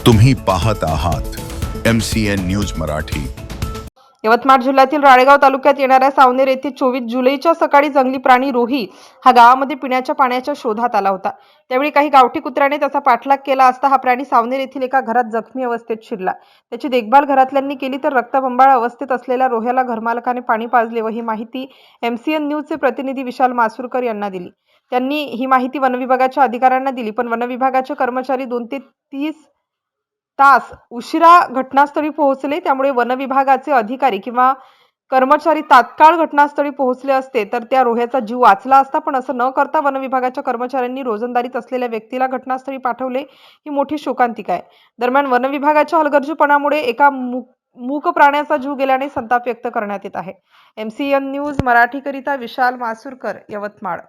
तुम्ही पाहत आहात MCN न्यूज मराठी। यवतमाळ जिल्ह्यातील राळेगाव तालुक्यात येणाऱ्या सावनेर येथे 24 जुलैच्या सकाळी जंगली प्राणी रोही हा गावामध्ये पिण्याच्या पाण्याच्या शोधात आला होता। त्यावेळी काही गावठी कुत्र्याने त्याचा पाठलाग केला असता हा प्राणी सावनेर येथील एका घरात जखमी अवस्थेत शिरला। त्याची देखभाल घरातल्यांनी केली तर रक्तबंबाळ अवस्थेत असलेल्या रोह्याला घरमालकाने पाणी पाजले व ही माहिती MCN न्यूजचे प्रतिनिधी विशाल मासुरकर यांना दिली। त्यांनी ही माहिती वनविभागाच्या अधिकाऱ्यांना दिली, पण वनविभागाचे कर्मचारी 2 ते 30 तास उशिरा घटनास्थळी पोहोचले। त्यामुळे वनविभागाचे अधिकारी किंवा कर्मचारी तात्काळ घटनास्थळी पोहोचले असते तर त्या रोह्याचा जीव वाचला असता, पण असं न करता वनविभागाच्या कर्मचाऱ्यांनी रोजंदारीत असलेल्या व्यक्तीला घटनास्थळी पाठवले ही मोठी शोकांतिका आहे। दरम्यान वनविभागाच्या हलगर्जीपणामुळे एका मूक प्राण्याचा जीव गेल्याने संताप व्यक्त करण्यात येत आहे। MCN न्यूज मराठीकरिता विशाल मासुरकर, यवतमाळ।